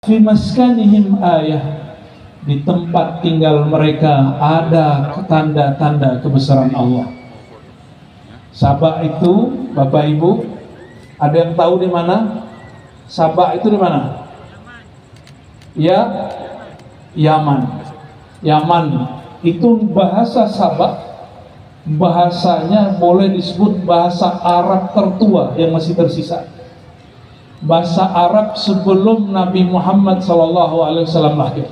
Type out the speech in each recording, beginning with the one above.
fi maskanihim ayah, di tempat tinggal mereka ada tanda-tanda kebesaran Allah. Sabah itu, Bapak Ibu, ada yang tahu di mana? Sabah itu di mana? Ya, Yaman. Yaman itu bahasa Sabah, bahasanya boleh disebut bahasa Arab tertua yang masih tersisa. Bahasa Arab sebelum Nabi Muhammad SAW lahir.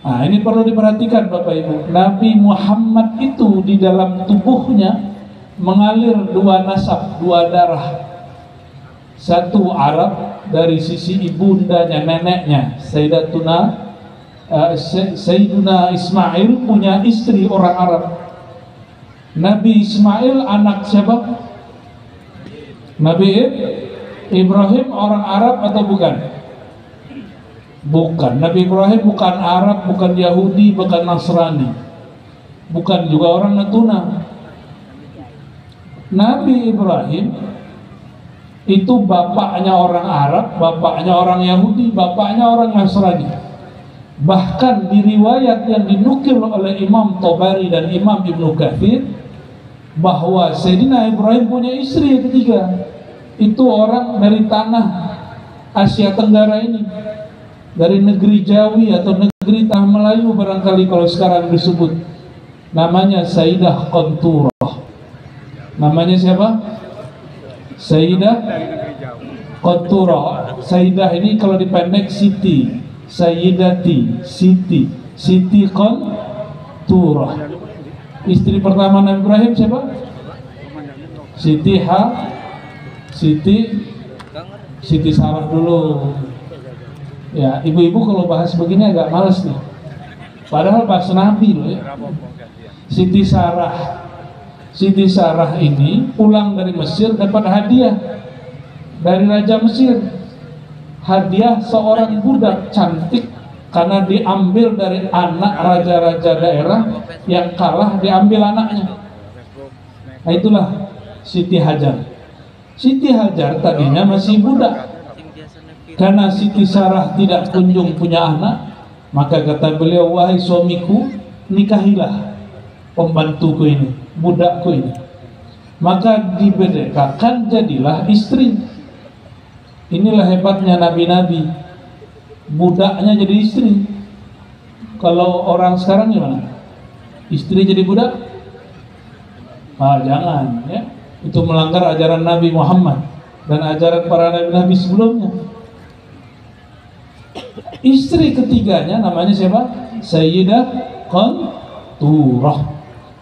Nah, ini perlu diperhatikan Bapak Ibu. Nabi Muhammad itu di dalam tubuhnya mengalir dua nasab, dua darah. Satu Arab dari sisi ibundanya, neneknya Sayyiduna Ismail punya istri orang Arab. Nabi Ismail anak siapa? Nabi Ibrahim orang Arab atau bukan? Bukan. Nabi Ibrahim bukan Arab, bukan Yahudi, bukan Nasrani, bukan juga orang Natuna. Nabi Ibrahim itu bapaknya orang Arab, bapaknya orang Yahudi, bapaknya orang Nasrani. Bahkan di riwayat yang dinukil oleh Imam Tabari dan Imam Ibnu Katsir bahwa Sayyidina Ibrahim punya istri yang ketiga, itu orang dari tanah Asia Tenggara ini, dari negeri Jawi atau negeri Tanah Melayu barangkali kalau sekarang disebut. Namanya Sayyidah Qanturah. Namanya siapa? Sayyidah Qanturah. Sayyidah ini kalau dipendek Siti, Sayyidati, Siti Qanturah. Istri pertama Nabi Ibrahim siapa? Siti Sarah dulu. Ya, ibu-ibu kalau bahas begini agak males nih. Padahal bahas Nabi loh ya. Siti Sarah ini pulang dari Mesir dapat hadiah dari Raja Mesir. Hadiah seorang budak cantik, karena diambil dari anak raja-raja daerah yang kalah, diambil anaknya. Nah itulah Siti Hajar. Siti Hajar tadinya masih budak. Karena Siti Sarah tidak kunjung punya anak, maka kata beliau, wahai suamiku, nikahilah pembantuku ini, budakku ini. Maka dibedekakan, jadilah istri. Inilah hebatnya nabi-nabi, budaknya jadi istri. Kalau orang sekarang gimana? Istri jadi budak? Ah, jangan ya. Itu melanggar ajaran Nabi Muhammad dan ajaran para nabi-nabi sebelumnya. Istri ketiganya namanya siapa? Sayyidah Qanturah.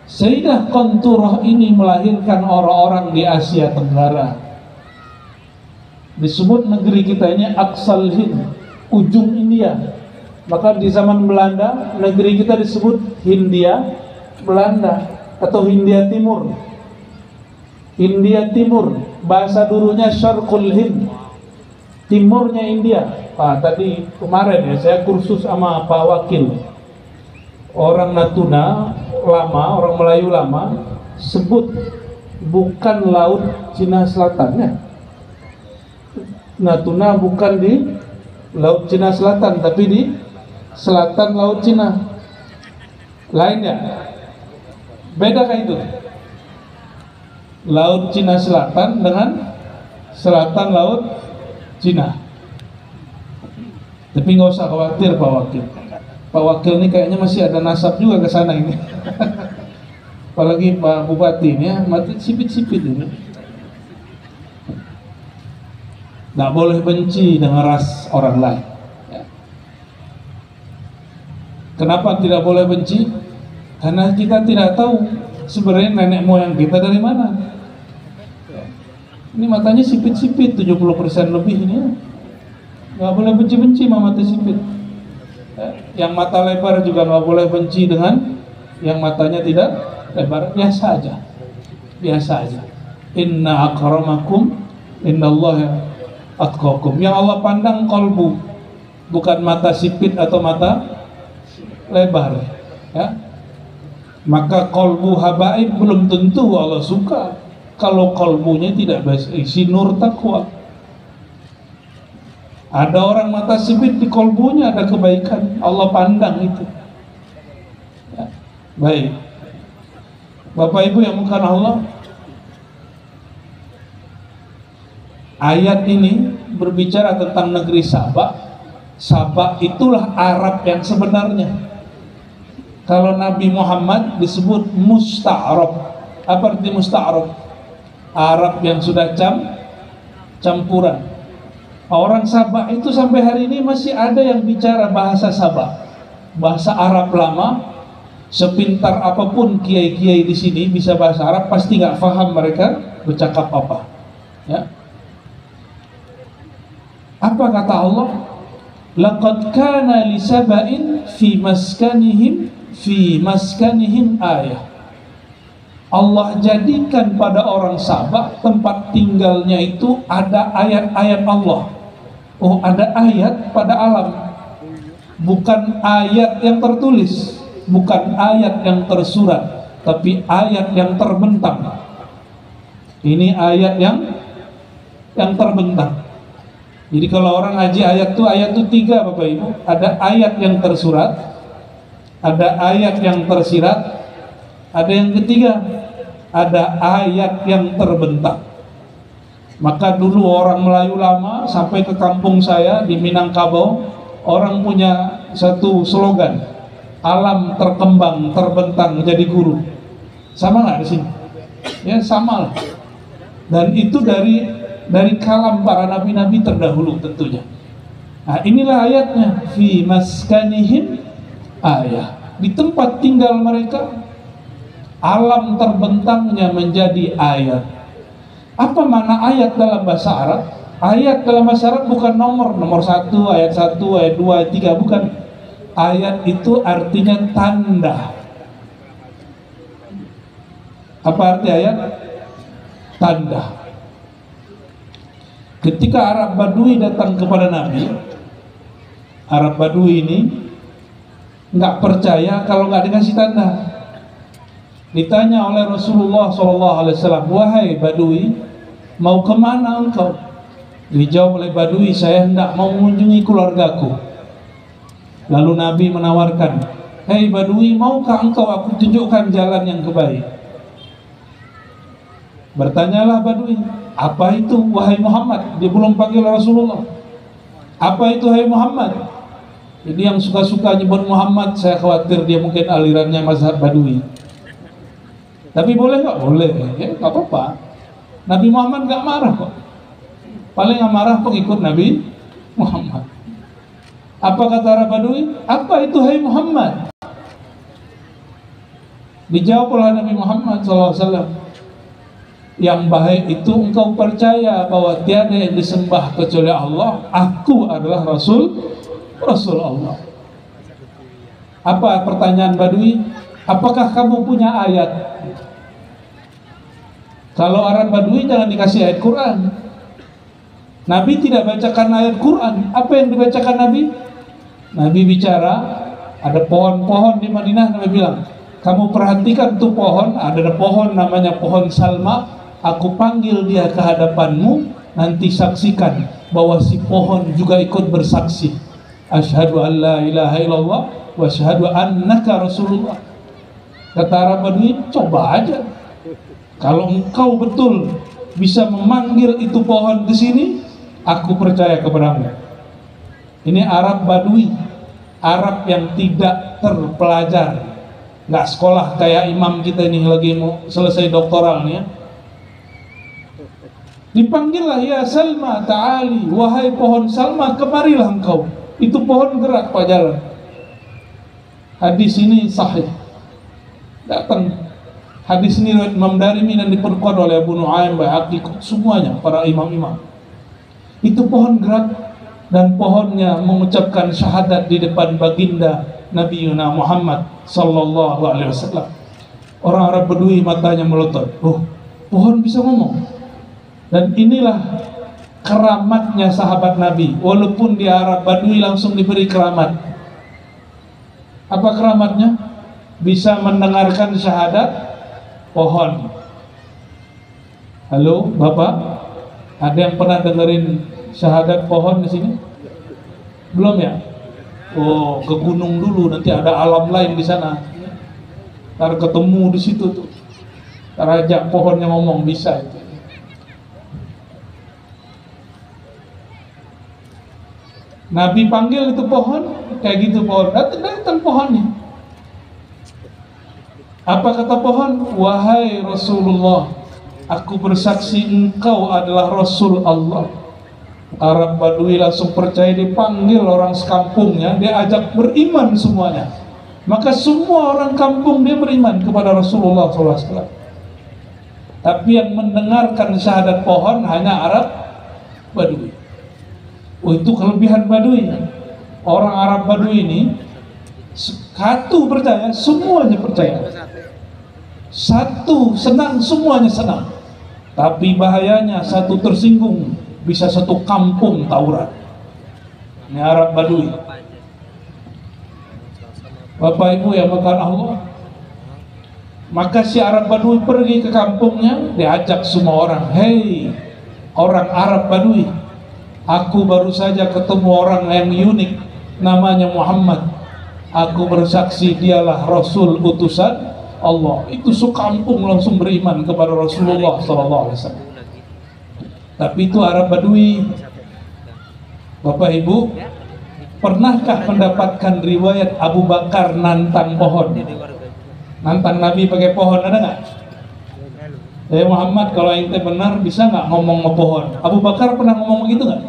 Sayyidah Qanturah ini melahirkan orang-orang di Asia Tenggara. Disebut negeri kita ini Aqsal Hind, ujung India. Maka di zaman Belanda negeri kita disebut Hindia Belanda atau Hindia Timur. Hindia Timur, bahasa dulunya Syarqul Hind, timurnya India. Tadi kemarin ya saya kursus sama Pak Wakil, orang Natuna lama, orang Melayu lama, sebut bukan laut Cina Selatan ya. Natuna bukan di laut Cina Selatan, tapi di selatan laut Cina. Lain ya? Beda kan itu? Laut Cina Selatan dengan selatan laut Cina. Tapi nggak usah khawatir Pak Wakil. Pak Wakil ini kayaknya masih ada nasab juga ke sana ini. Apalagi Pak Bupati ini ya, mati sipit-sipit ini. Nggak boleh benci dengan ras orang lain. Ya. Kenapa tidak boleh benci? Karena kita tidak tahu sebenarnya nenek moyang kita dari mana. Ya. Ini matanya sipit-sipit, 70% lebih ini ya. Nggak boleh benci-benci sama mata sipit. Yang mata lebar juga nggak boleh benci dengan yang matanya tidak lebar. Biasa aja, biasa aja. Inna akramakum innallaha atqakum. Yang Allah pandang kolbu, bukan mata sipit atau mata lebar. Ya. Maka kolbu habaib belum tentu Allah suka kalau kolbunya tidak berisi nur takwa. Ada orang mata sipit di kolbunya ada kebaikan, Allah pandang itu. Ya. Baik, Bapak Ibu yang bukan Allah, ayat ini berbicara tentang negeri Sabak. Sabak itulah Arab yang sebenarnya. Kalau Nabi Muhammad disebut musta'arab. Apa arti musta'arab? Arab yang sudah campuran. Orang Sabak itu sampai hari ini masih ada yang bicara bahasa Sabak, bahasa Arab lama. Sepintar apapun kiai-kiai di sini bisa bahasa Arab, pasti nggak paham mereka bercakap apa. Ya. Apa kata Allah? Laqad kana li saba'in fi maskanihim ayah. Allah jadikan pada orang Sabak tempat tinggalnya itu ada ayat-ayat Allah. Oh, ada ayat pada alam. Bukan ayat yang tertulis, bukan ayat yang tersurat, tapi ayat yang terbentang. Ini ayat yang terbentang. Jadi kalau orang ngaji ayat itu 3 Bapak Ibu. Ada ayat yang tersurat, ada ayat yang tersirat, ada yang ketiga, ada ayat yang terbentang. Maka dulu orang Melayu lama sampai ke kampung saya di Minangkabau, orang punya satu slogan, alam terkembang terbentang jadi guru. Sama nggak di sini? Ya sama lah. Dan itu dari kalam para nabi-nabi terdahulu tentunya. Nah, inilah ayatnya, fi maskanihim ayah. Di tempat tinggal mereka, alam terbentangnya menjadi ayat. Apa makna ayat dalam bahasa Arab? Ayat dalam bahasa Arab bukan nomor 1, ayat 1, ayat 2, ayat 3, bukan. Ayat itu artinya tanda. Apa arti ayat? Tanda. Ketika Arab Badui datang kepada Nabi, Arab Badui ini nggak percaya kalau nggak dikasih tanda. Ditanya oleh Rasulullah SAW, wahai Badui, mau kemana engkau? Dijawab oleh Badui, saya hendak mau mengunjungi keluargaku. Lalu Nabi menawarkan, hei Badui, maukah engkau aku tunjukkan jalan yang kebaik? Bertanyalah Badui, apa itu wahai Muhammad? Dia belum panggil Rasulullah. Apa itu wahai Muhammad? Jadi yang suka-suka nyebut Muhammad, saya khawatir dia mungkin alirannya mazhab Badui. Tapi boleh nggak? Boleh, ya nggak apa-apa. Nabi Muhammad nggak marah kok. Paling yang marah pengikut Nabi Muhammad. Apa kata Arab Badui? Apa itu hai Muhammad? Dijawab oleh Nabi Muhammad SAW, yang baik itu engkau percaya bahwa tiada yang disembah kecuali Allah. Aku adalah Rasul Allah. Apa pertanyaan Badui? Apakah kamu punya ayat? Kalau Arab Badui jangan dikasih ayat Quran. Nabi tidak bacakan ayat Quran. Apa yang dibacakan Nabi? Nabi bicara, ada pohon-pohon di Madinah. Nabi bilang, kamu perhatikan tuh pohon. Ada pohon namanya pohon Salma. Aku panggil dia ke hadapanmu, nanti saksikan bahwa si pohon juga ikut bersaksi. Asyhadu an la ilaha illallah wa asyhadu annaka Rasulullah. Kata Arab Badui, coba aja. Kalau engkau betul bisa memanggil itu pohon ke sini, aku percaya kepadamu. Ini Arab Badui, Arab yang tidak terpelajar, nggak sekolah kayak imam kita ini lagi mau selesai doktoral nih ya. Dipanggillah, ya Salma ta'ali, wahai pohon Salma, kemarilah engkau. Itu pohon gerak pak jalan. Hadis ini sahih. Datang hadis ini riwayat Imam Darimi dan diperkuat oleh Abu Nu'aim, Baihaqi, semuanya para imam-imam. Itu pohon gerak dan pohonnya mengucapkan syahadat di depan baginda Nabi Muhammad sallallahu alaihi wasallam. Orang Arab Badui matanya melotot. Oh, pohon bisa ngomong. Dan inilah keramatnya sahabat Nabi. Walaupun di Arab Badui langsung diberi keramat. Apa keramatnya? Bisa mendengarkan syahadat pohon. Halo, Bapak? Ada yang pernah dengerin syahadat pohon di sini? Belum ya? Oh, ke gunung dulu, nanti ada alam lain di sana. Ntar ketemu di situ tuh. Ntar ajak pohonnya ngomong, bisa itu. Nabi panggil itu pohon, kayak gitu pohon, datang pohonnya. Apa kata pohon? Wahai Rasulullah, aku bersaksi engkau adalah Rasul Allah. Arab Badui langsung percaya, dipanggil orang sekampungnya, dia ajak beriman semuanya. Maka semua orang kampung dia beriman kepada Rasulullah SAW. Tapi yang mendengarkan syahadat pohon hanya Arab Badui. Oh, itu kelebihan Badui. Orang Arab Badui ini satu percaya, semuanya percaya. Satu senang, semuanya senang. Tapi bahayanya satu tersinggung, bisa satu kampung tawuran. Ini Arab Badui. Bapak Ibu yang makan Allah, maka si Arab Badui pergi ke kampungnya, diajak semua orang. Hei orang Arab Badui, aku baru saja ketemu orang yang unik, namanya Muhammad. Aku bersaksi dialah Rasul utusan Allah. Itu sekampung langsung beriman kepada Rasulullah SAW. Tapi itu Arab Badui. Bapak Ibu, pernahkah mendapatkan riwayat Abu Bakar nantang pohon? Nantang Nabi pakai pohon, ada nggak? Muhammad, kalau ente benar bisa nggak ngomong ke pohon? Abu Bakar pernah ngomong begitu nggak?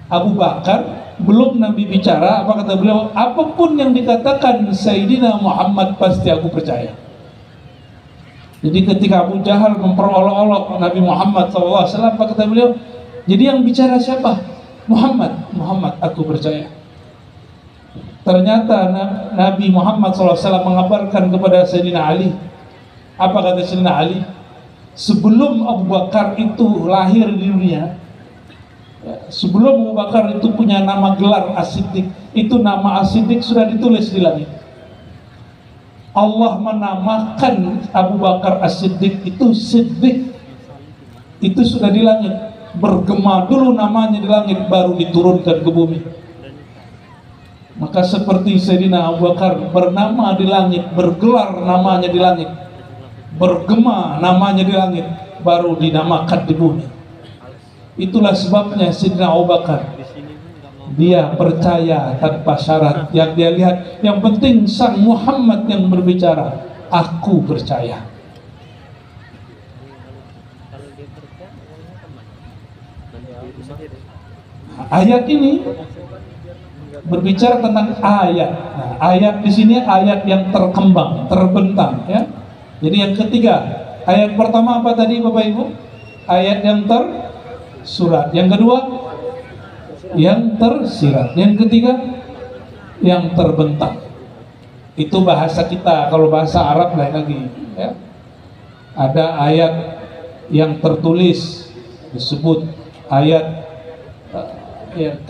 Abu Bakar belum Nabi bicara, apa kata beliau? Apapun yang dikatakan Sayyidina Muhammad pasti aku percaya. Jadi ketika Abu Jahal memperolok-olok Nabi Muhammad SAW, apa kata beliau? Jadi yang bicara siapa? Muhammad. Muhammad, aku percaya. Ternyata Nabi Muhammad SAW mengabarkan kepada Sayyidina Ali. Apa kata Sayyidina Ali? Sebelum Abu Bakar itu lahir di dunia, sebelum Abu Bakar itu punya nama gelar As-Siddiq, itu nama As-Siddiq sudah ditulis di langit. Allah menamakan Abu Bakar As-Siddiq itu Siddiq. Itu sudah di langit. Bergema dulu namanya di langit, baru diturunkan ke bumi. Maka seperti Sayyidina Abu Bakar bernama di langit, bergelar namanya di langit, bergema namanya di langit, baru dinamakan di bumi. Itulah sebabnya Sayyidina Abu Bakar, dia percaya tanpa syarat. Yang dia lihat, yang penting sang Muhammad yang berbicara, aku percaya. Ayat ini berbicara tentang ayat. Nah, ayat di sini ayat yang terkembang, terbentang, ya. Jadi yang ketiga, ayat pertama apa tadi Bapak Ibu? Ayat yang tersurat. Yang kedua, yang tersirat. Yang ketiga, yang terbentang. Itu bahasa kita. Kalau bahasa Arab lain lagi, ya. Ada ayat yang tertulis, disebut ayat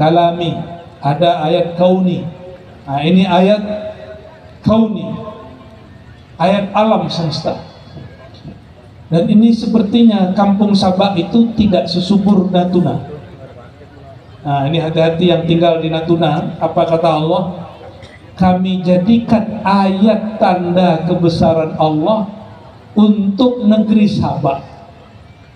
kalami, ada ayat kauni. Nah, ini ayat kauni, ayat alam semesta. Dan ini sepertinya kampung Sabah itu tidak sesubur Natuna. Nah, ini hati-hati yang tinggal di Natuna. Apa kata Allah? Kami jadikan ayat tanda kebesaran Allah untuk negeri Sabah,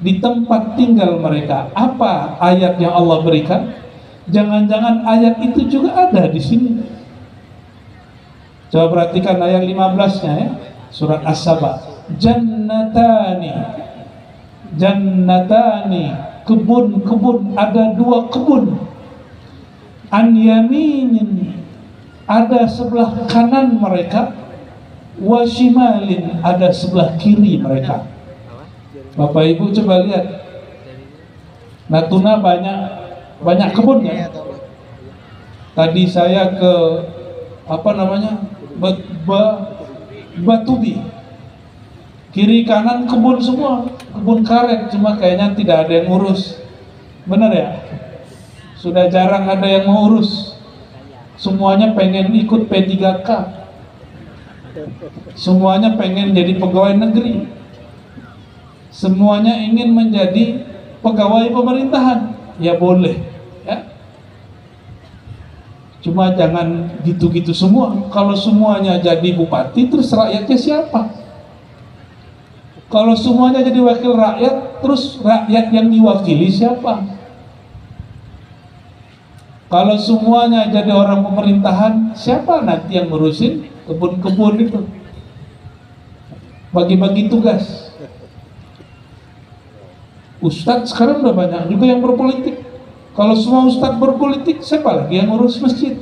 di tempat tinggal mereka. Apa ayat yang Allah berikan? Jangan-jangan ayat itu juga ada di sini. Coba perhatikan ayat 15-nya, ya. Surat As-Sabah. Jannatani, jannatani, kebun-kebun, ada dua kebun. An yaminin, ada sebelah kanan mereka. Wa shimalin, ada sebelah kiri mereka. Bapak Ibu coba lihat, Natuna banyak kebun, ya. Tadi saya ke Batubi, kiri kanan kebun semua, kebun karet, cuma kayaknya tidak ada yang ngurus. Benar ya? Sudah jarang ada yang mau urus. Semuanya pengen ikut P3K, semuanya pengen jadi pegawai negeri, semuanya ingin menjadi pegawai pemerintahan. Ya boleh, ya. Cuma jangan gitu-gitu semua. Kalau semuanya jadi bupati, terus rakyatnya siapa? Kalau semuanya jadi wakil rakyat, terus rakyat yang diwakili siapa? Kalau semuanya jadi orang pemerintahan, siapa nanti yang ngurusin kebun-kebun itu? Bagi-bagi tugas. Ustadz sekarang udah banyak juga yang berpolitik. Kalau semua ustadz berpolitik, siapa lagi yang ngurus masjid?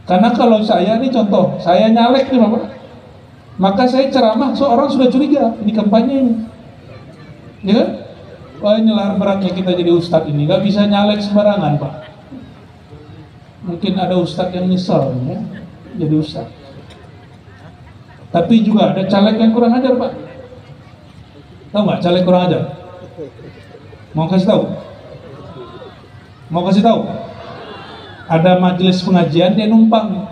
Karena kalau saya nih contoh, saya nyalek nih Bapak, maka saya ceramah, seorang sudah curiga ini kampanye ini, ya kan? Wah, ini lahar beratnya kita jadi ustadz ini, gak bisa nyalek sembarangan Pak. Mungkin ada ustadz yang nyesel ya, jadi ustadz. Tapi juga ada caleg yang kurang ajar Pak. Tahu nggak caleg kurang ajar? Mau kasih tahu? Mau kasih tahu? Ada majelis pengajian, dia numpang.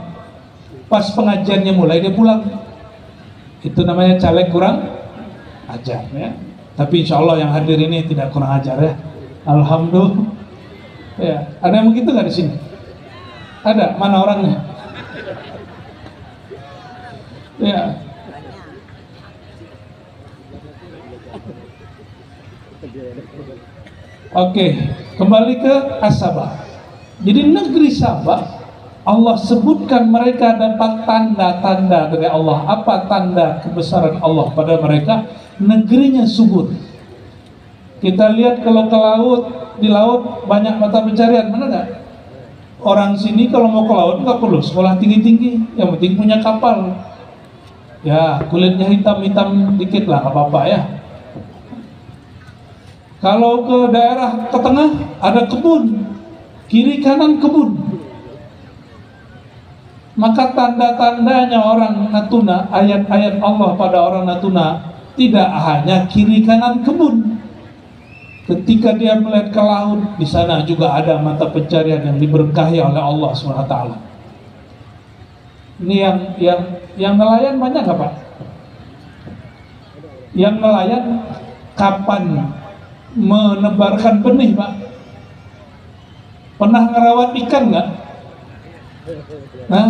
Pas pengajiannya mulai, dia pulang. Itu namanya caleg kurang ajar ya. Tapi insya Allah yang hadir ini tidak kurang ajar ya. Alhamdulillah. Ya, ada yang begitu nggak di sini? Ada? Mana orangnya? Ya. Oke, kembali ke As-Sabah. Jadi negeri Sabah, Allah sebutkan mereka dapat tanda-tanda dari Allah. Apa tanda kebesaran Allah pada mereka? Negerinya subur. Kita lihat kalau ke laut, di laut banyak mata pencarian, benar nggak? Orang sini kalau mau ke laut nggak perlu sekolah tinggi-tinggi, yang penting punya kapal. Ya, kulitnya hitam-hitam dikit lah, nggak apa-apa ya. Kalau ke daerah ke tengah ada kebun, kiri kanan kebun. Maka tanda-tandanya orang Natuna, ayat-ayat Allah pada orang Natuna tidak hanya kiri kanan kebun. Ketika dia melihat ke laut, di sana juga ada mata pencarian yang diberkahi oleh Allah SWT. Ini yang nelayan banyak nggak Pak? Yang nelayan kapan menebarkan benih Pak? Pernah ngerawat ikan nggak? Nah,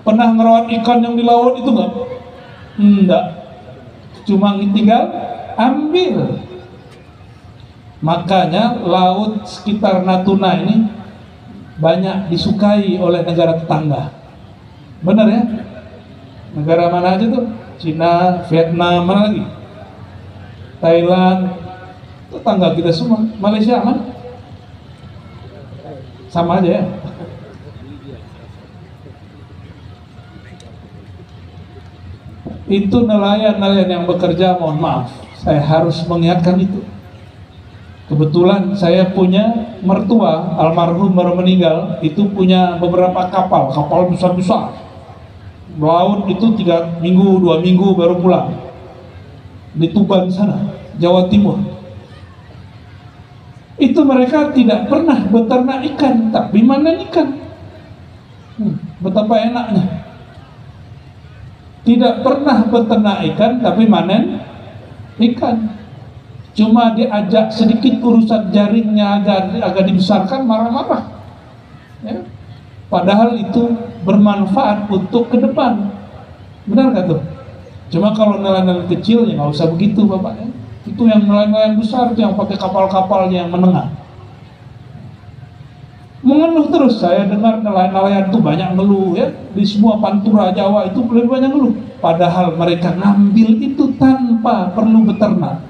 pernah ngerawat ikan yang di laut itu nggak? Enggak, cuma tinggal ambil. Makanya laut sekitar Natuna ini banyak disukai oleh negara tetangga. Benar ya? Negara mana aja tuh? Cina, Vietnam, mana lagi? Thailand, tetangga kita semua. Malaysia aman? Sama aja ya. Itu nelayan-nelayan yang bekerja, mohon maaf, saya harus mengingatkan itu. Kebetulan saya punya mertua, almarhum baru meninggal, itu punya beberapa kapal besar-besar. Laut itu 3 minggu, 2 minggu baru pulang. Di Tuban sana, Jawa Timur. Itu mereka tidak pernah beternak ikan, tapi manen ikan. Betapa enaknya. Tidak pernah beternak ikan, tapi manen ikan. Cuma diajak sedikit urusan jaringnya agak dibesarkan, marah-marah ya. Padahal itu bermanfaat untuk ke depan. Benar nggak tuh? Cuma kalau nelayan kecil ya nggak usah begitu Bapak ya. Itu yang nelayan besar, itu yang pakai kapal-kapalnya yang menengah. Mengeluh terus, saya dengar nelayan-nelayan itu banyak ngeluh ya. Di semua pantura Jawa itu lebih banyak ngeluh. Padahal mereka ngambil itu tanpa perlu beternak.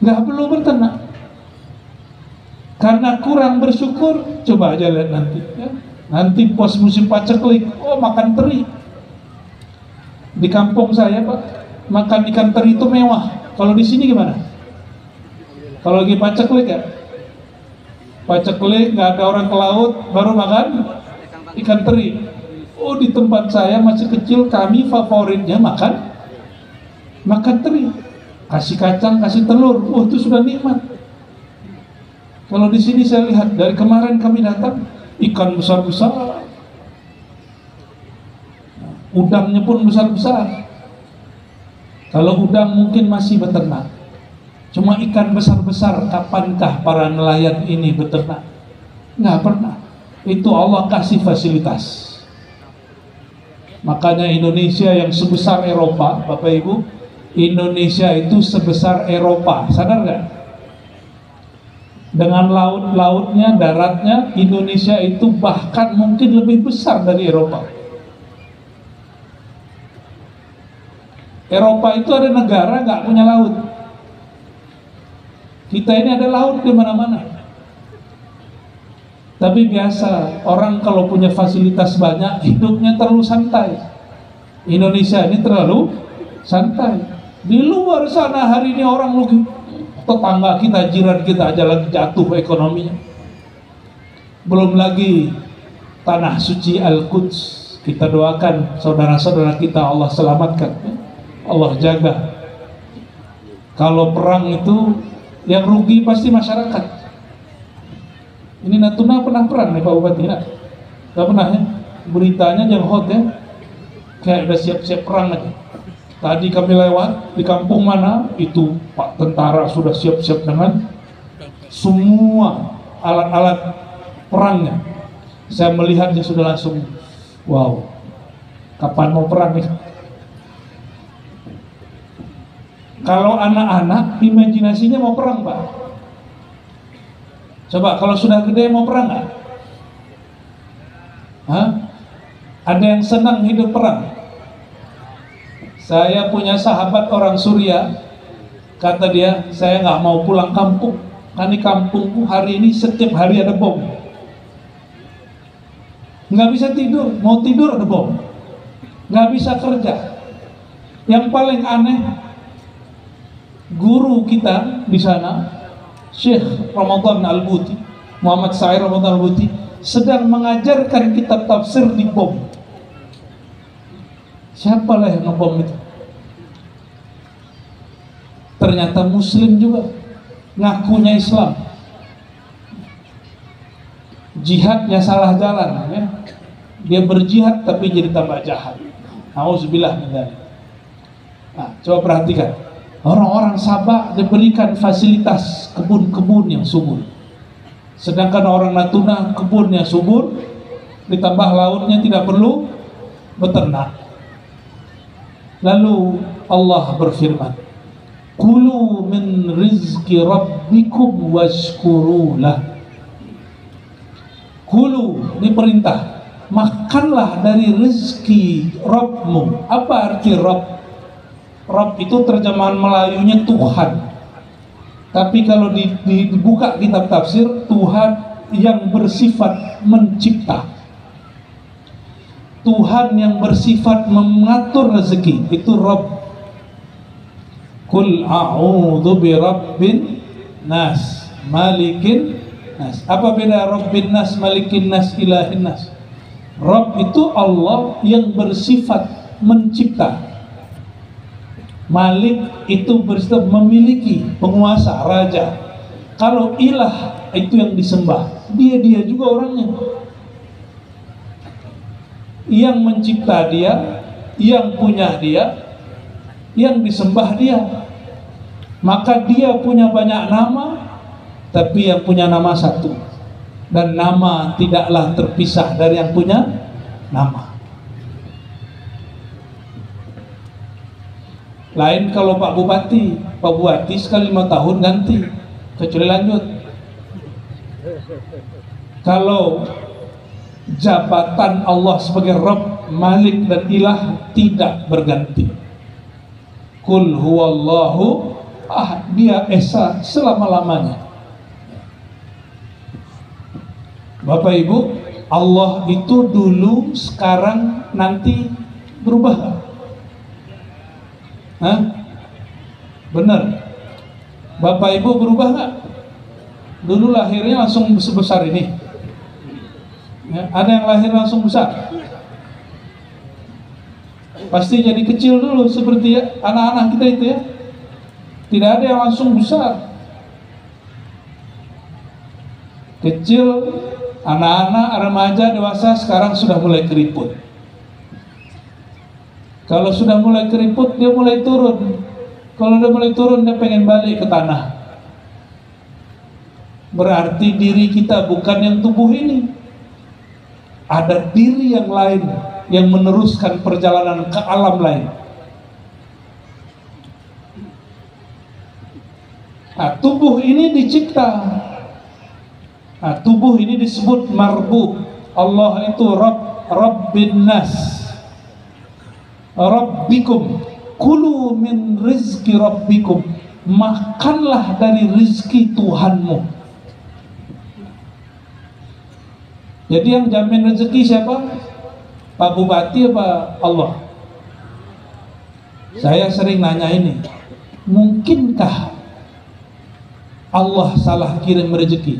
Nggak perlu beternak. Karena kurang bersyukur, coba aja lihat nanti ya. Nanti pos musim paceklik, oh makan teri. Di kampung saya Pak, makan ikan teri itu mewah. Kalau di sini gimana? Kalau lagi paceklik ya? Paceklik, nggak ada orang ke laut, baru makan ikan teri. Oh, di tempat saya masih kecil, kami favoritnya makan teri. Kasih kacang, kasih telur, itu sudah nikmat. Kalau di sini saya lihat dari kemarin kami datang, ikan besar-besar, udangnya pun besar-besar. Kalau udang mungkin masih beternak, cuma ikan besar-besar, kapankah para nelayan ini beternak? Nggak pernah. Itu Allah kasih fasilitas. Makanya Indonesia yang sebesar Eropa, Bapak Ibu, Indonesia itu sebesar Eropa, sadar nggak? Dengan laut-lautnya, daratnya, Indonesia itu bahkan mungkin lebih besar dari Eropa. Eropa itu ada negara nggak punya laut. Kita ini ada laut di mana-mana. Tapi biasa, orang kalau punya fasilitas banyak, hidupnya terlalu santai. Indonesia ini terlalu santai. Di luar sana hari ini orang lagi, tetangga kita, jiran kita aja lagi jatuh ekonominya. Belum lagi tanah suci Al-Quds. Kita doakan saudara-saudara kita, Allah selamatkan, Allah jaga. Kalau perang itu yang rugi pasti masyarakat. Ini Natuna pernah perang nih Pak Bupati? Gak pernah ya? Beritanya jangan hot ya, kayak udah siap-siap perang aja. Tadi kami lewat di kampung mana itu Pak tentara sudah siap-siap dengan semua alat-alat perangnya. Saya melihatnya sudah langsung, wow, kapan mau perang nih? Kalau anak-anak imajinasinya mau perang Pak. Coba kalau sudah gede mau perang nggak? Hah? Ada yang senang hidup perang? Saya punya sahabat orang Suriah, kata dia, saya nggak mau pulang kampung, karena di kampungku hari ini setiap hari ada bom. Nggak bisa tidur, mau tidur ada bom. Nggak bisa kerja. Yang paling aneh, guru kita di sana, Syekh Ramadan Al-Buti, Muhammad Sair Ramadan Al-Buti, sedang mengajarkan kitab tafsir di bom. Siapalah yang ngebom itu? Ternyata Muslim juga, ngakunya Islam. Jihadnya salah jalan ya. Dia berjihad tapi jadi tambah jahat. Auzubillah min dzalik. Nah, coba perhatikan. Orang-orang Sabah diberikan fasilitas kebun-kebun yang subur. Sedangkan orang Natuna kebunnya subur, ditambah lautnya tidak perlu beternak. Lalu Allah berfirman, "Kulu min rizki rabbikum washkurulah." Kulu, ini perintah. Makanlah dari rezeki Rabbmu. Apa arti Rabb? Rabb itu terjemahan Melayunya Tuhan. Tapi kalau dibuka kitab tafsir, Tuhan yang bersifat mencipta, Tuhan yang bersifat mengatur rezeki, itu Rabb. Kul a'udzu birabbin nas, malikin nas. Apa beda Rabbin nas, malikin nas, ilahin nas? Rabb itu Allah yang bersifat mencipta. Malik itu bersifat memiliki, penguasa, raja. Kalau ilah itu yang disembah, dia juga orangnya. Yang mencipta dia, yang punya dia, yang disembah dia. Maka dia punya banyak nama, tapi yang punya nama satu. Dan nama tidaklah terpisah dari yang punya nama. Lain kalau Pak Bupati sekali 5 tahun ganti, kecuali lanjut. Kalau jabatan Allah sebagai Rabb, Malik dan Ilah tidak berganti. Kul huwallahu ahad, dia esa selama-lamanya. Bapak Ibu, Allah itu dulu, sekarang, nanti berubah gak? Hah? Benar? Bapak Ibu berubah gak? Dulu lahirnya langsung sebesar ini ya, ada yang lahir langsung besar? Pasti jadi kecil dulu seperti ya, anak-anak kita itu ya. Tidak ada yang langsung besar. Kecil, anak-anak, remaja, dewasa, sekarang sudah mulai keriput. Kalau sudah mulai keriput, dia mulai turun. Kalau dia mulai turun, dia pengen balik ke tanah. Berarti diri kita bukan yang tubuh ini. Ada diri yang lain yang meneruskan perjalanan ke alam lain. Nah, tubuh ini dicipta. Nah, tubuh ini disebut marbub. Allah itu Rabbin nas, Rabbikum, kulu min rizki Rabbikum, makanlah dari rizki Tuhanmu. Jadi yang jamin rezeki siapa? Pak Bupati apa Allah? Saya sering nanya ini, mungkinkah Allah salah kirim rezeki?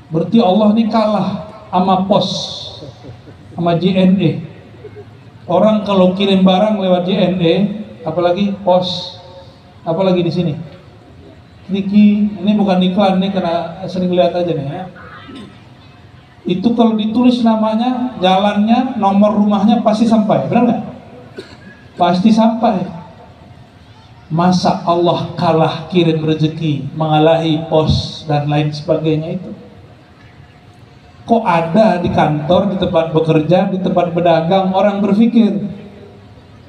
Berarti Allah ini kalah sama pos, sama JNE. Orang kalau kirim barang lewat JNE, apalagi pos, apalagi di sini. Ini bukan iklan nih, karena sering lihat aja nih ya. Itu kalau ditulis namanya, jalannya, nomor rumahnya pasti sampai, benar nggak? Pasti sampai. Masa Allah kalah kirim rezeki, mengalahi pos dan lain sebagainya itu? Kok ada di kantor, di tempat bekerja, di tempat berdagang, orang berpikir,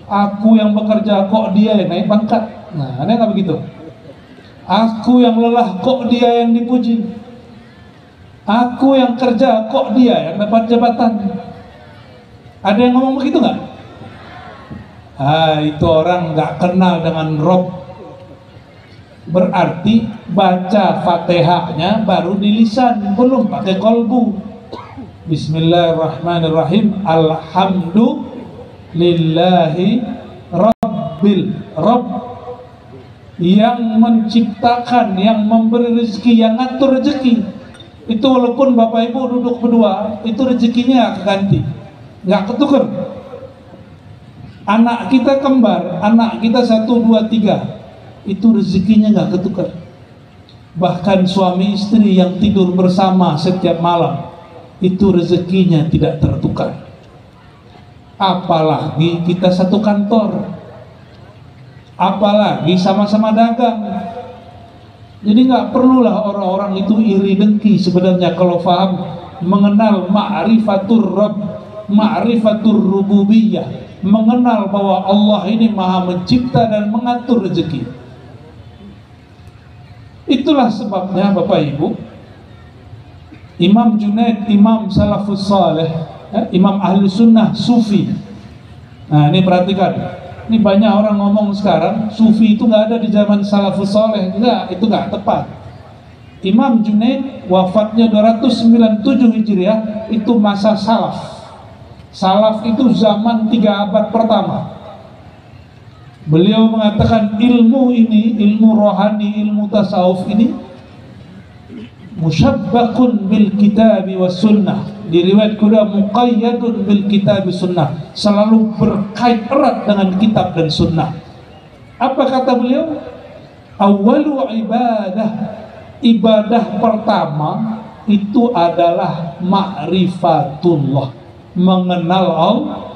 aku yang bekerja kok dia yang naik pangkat? Nah, ada nggak begitu? Aku yang lelah kok dia yang dipuji? Aku yang kerja kok dia yang dapat jabatan? Ada yang ngomong begitu nggak? Itu orang nggak kenal dengan Rob. Berarti baca Fatihahnya baru di lisan, belum pakai kolbu. Bismillahirrahmanirrahim. Alhamdulillahi Rabbil Rabb, yang menciptakan, yang memberi rezeki, yang ngatur rezeki. Itu walaupun bapak ibu duduk berdua, itu rezekinya keganti, nggak ketukar. Anak kita kembar, anak kita 1, 2, 3, itu rezekinya nggak ketukar. Bahkan suami istri yang tidur bersama setiap malam, itu rezekinya tidak tertukar. Apalagi kita satu kantor, apalagi sama-sama dagang. Jadi nggak perlulah orang-orang itu iri dengki sebenarnya kalau paham mengenal ma'rifatur Rabb, ma'rifatur rububiyah, mengenal bahwa Allah ini maha mencipta dan mengatur rezeki. Itulah sebabnya Bapak Ibu, Imam Junaid, Imam Salafus Saleh, Imam Ahlu Sunnah, Sufi. Nah ini perhatikan, ini banyak orang ngomong sekarang Sufi itu nggak ada di zaman Salafus Saleh. Enggak, itu nggak tepat. Imam Junaid wafatnya 297 Hijriah, itu masa Salaf. Salaf itu zaman 3 abad pertama. Beliau mengatakan ilmu ini, ilmu rohani, ilmu tasawuf ini musyabbakun bil kitabi was sunnah. Di riwayat kedua muqayyadun bil kitabi sunnah, selalu berkait erat dengan kitab dan sunnah. Apa kata beliau? Awwalu ibadah, ibadah pertama itu adalah ma'rifatullah, mengenal Allah.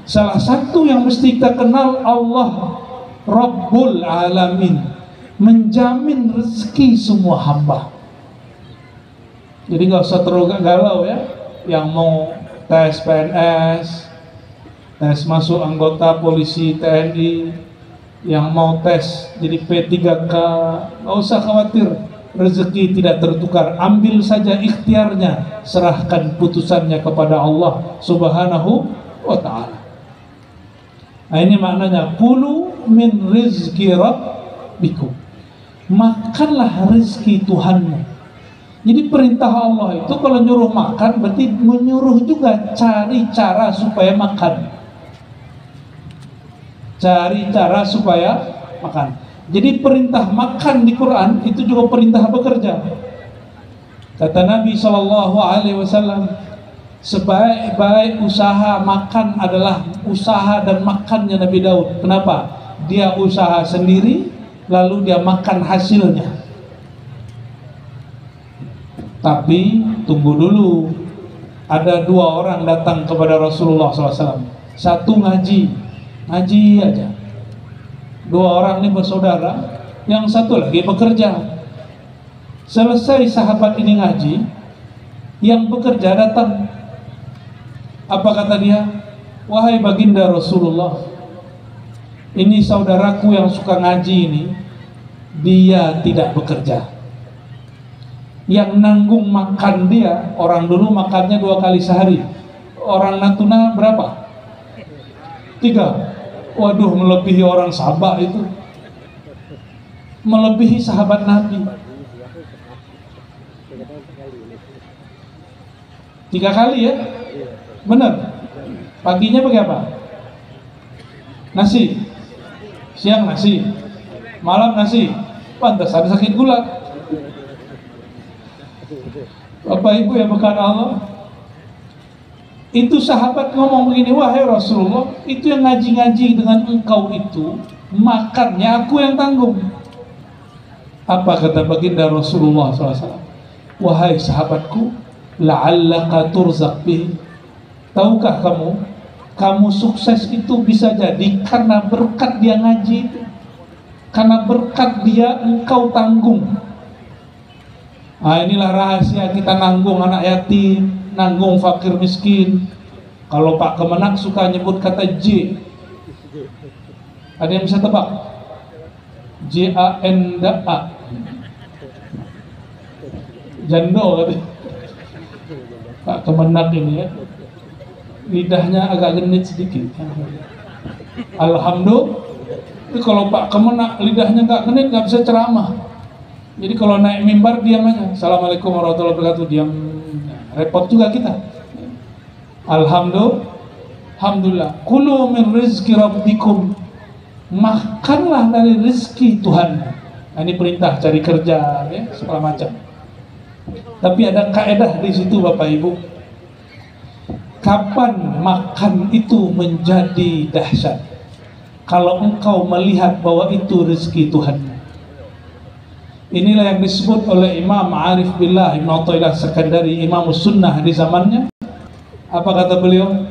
Salah satu yang mesti kita kenal, Allah Rabbul Alamin, menjamin rezeki semua hamba. Jadi nggak usah terlalu galau ya, yang mau tes PNS, tes masuk anggota polisi TNI, yang mau tes jadi P3K, nggak usah khawatir, rezeki tidak tertukar. Ambil saja ikhtiarnya, serahkan putusannya kepada Allah Subhanahu wa Ta'ala. Nah ini maknanya, kulu min rizki rabbikum, makanlah rezeki Tuhanmu. Jadi perintah Allah itu kalau nyuruh makan berarti menyuruh juga cari cara supaya makan. Cari cara supaya makan. Jadi perintah makan di Quran itu juga perintah bekerja. Kata Nabi SAW, sebaik-baik usaha makan adalah usaha dan makannya Nabi Daud. Kenapa? Dia usaha sendiri, lalu dia makan hasilnya. Tapi tunggu dulu, ada 2 orang datang kepada Rasulullah SAW. Satu ngaji aja. 2 orang ini bersaudara, yang satu lagi bekerja. Selesai sahabat ini ngaji, yang bekerja datang. Apa kata dia? Wahai baginda Rasulullah, ini saudaraku yang suka ngaji ini, dia tidak bekerja. Yang nanggung makan dia, orang dulu makannya 2 kali sehari. Orang Natuna berapa? 3. Waduh, melebihi orang Sabah itu, melebihi sahabat Nabi. 3 kali ya, benar. Paginya pakai apa? Nasi. Siang nasi, malam nasi. Pantas ada sakit gula. Bapak Ibu yang berkah Allah, itu sahabat ngomong begini, wahai Rasulullah, itu yang ngaji-ngaji dengan engkau itu, makannya aku yang tanggung. Apa kata baginda Rasulullah SAW? Wahai sahabatku, la'allaka turzaq bihi. Tahukah kamu sukses itu bisa jadi karena berkat dia ngaji itu, karena berkat dia engkau tanggung. Nah, inilah rahasia kita nanggung anak yatim, nanggung fakir miskin. Kalau Pak Kemenak suka nyebut kata J. Ada yang bisa tebak? J-A-N-D-A. Jando katanya Pak Kemenak ini ya. Lidahnya agak genit sedikit. Alhamdulillah. Tapi kalau Pak Kemenak lidahnya nggak genit, nggak bisa ceramah. Jadi kalau naik mimbar diam aja. Assalamualaikum warahmatullahi wabarakatuh, diam. Repot juga kita. Alhamdulillah. Kulu min rizki rabbikum. Makanlah dari rezeki Tuhan. Nah, ini perintah cari kerja, ya, segala macam. Tapi ada kaedah di situ Bapak Ibu. Kapan makan itu menjadi dahsyat? Kalau engkau melihat bahwa itu rezeki Tuhan. Inilah yang disebut oleh Imam Arif Billah Ibn Athaillah Sekandari, Imam Sunnah di zamannya. Apa kata beliau?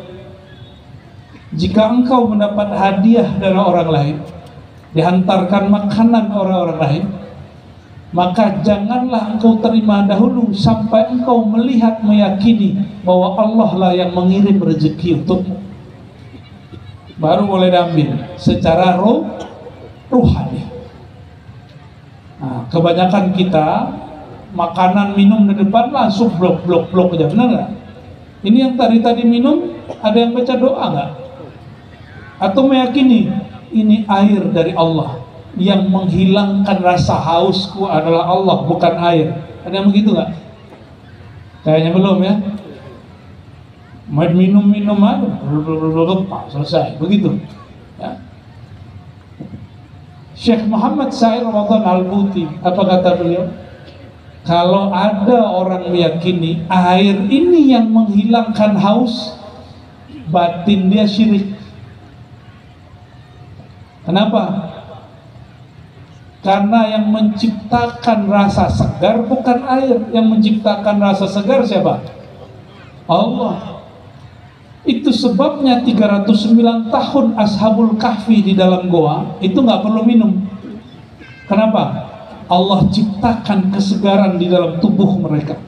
Jika engkau mendapat hadiah dari orang lain, dihantarkan makanan orang-orang lain, maka janganlah engkau terima dahulu sampai engkau melihat, meyakini bahwa Allah lah yang mengirim rezeki untukmu. Baru boleh diambil secara ruhani. Nah, kebanyakan kita makanan minum di depan langsung blok aja, benar nggak? Ini yang tadi minum, ada yang baca doa nggak? Atau meyakini ini air dari Allah, yang menghilangkan rasa hausku adalah Allah, bukan air. Ada yang begitu nggak? Kayaknya belum ya. Main minum aja, selesai, begitu. Ya. Syekh Muhammad Said Ramadan Al-Buti, apa kata beliau? Kalau ada orang meyakini air ini yang menghilangkan haus, batin dia syirik. Kenapa? Karena yang menciptakan rasa segar bukan air. Yang menciptakan rasa segar siapa? Allah. Itu sebabnya 309 tahun Ashabul Kahfi di dalam goa itu nggak perlu minum. Kenapa? Allah ciptakan kesegaran di dalam tubuh mereka.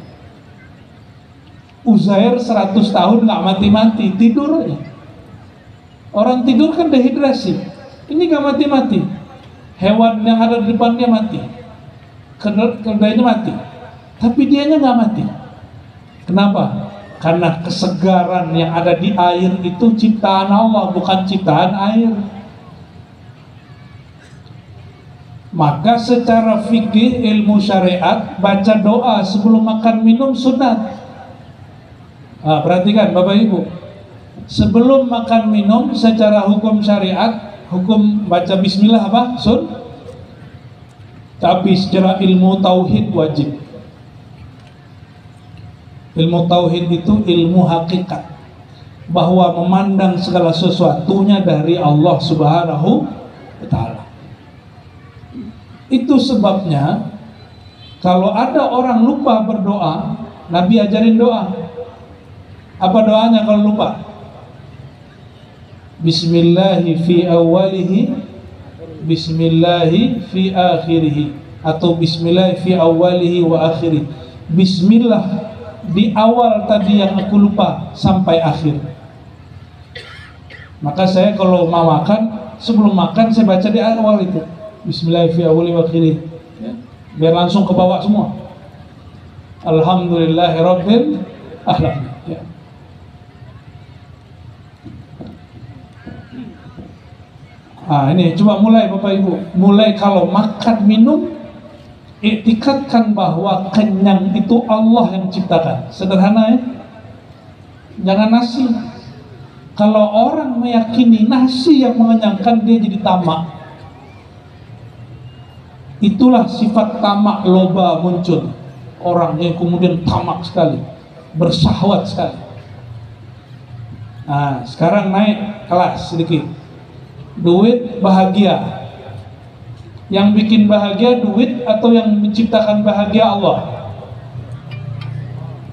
Uzair 100 tahun nggak mati-mati, tidur aja. Orang tidur kan dehidrasi. Ini nggak mati-mati. Hewan yang ada di depannya mati, keledainya mati, tapi dianya nggak mati. Kenapa? Karena kesegaran yang ada di air itu ciptaan Allah, bukan ciptaan air. Maka secara fikih ilmu syariat, baca doa sebelum makan minum sunat. Nah, perhatikan Bapak Ibu, sebelum makan minum secara hukum syariat, hukum baca bismillah apa? Tapi secara ilmu tauhid wajib. Ilmu tauhid itu ilmu hakikat, bahwa memandang segala sesuatunya dari Allah Subhanahu wa Ta'ala. Itu sebabnya kalau ada orang lupa berdoa, Nabi ajarin doa. Apa doanya kalau lupa? Bismillahi fi awalihi, Bismillahi fi akhirihi, atau bismillah fi awalihi wa akhiri. Bismillah di awal tadi yang aku lupa sampai akhir. Maka saya kalau mau makan, sebelum makan saya baca di awal itu bismillah fi awalihi wa akhiri, ya, biar langsung ke bawah semua. Alhamdulillahirabbil alamin, ya. Ini coba mulai Bapak Ibu, mulai kalau makan minum, iktikadkan bahwa kenyang itu Allah yang ciptakan. Sederhana ya, jangan nasi. Kalau orang meyakini nasi yang mengenyangkan, dia jadi tamak. Itulah sifat tamak, loba muncul. Orang yang kemudian tamak sekali, bersahwat sekali. Nah, sekarang naik kelas sedikit. Duit bahagia. Yang bikin bahagia duit atau yang menciptakan bahagia Allah?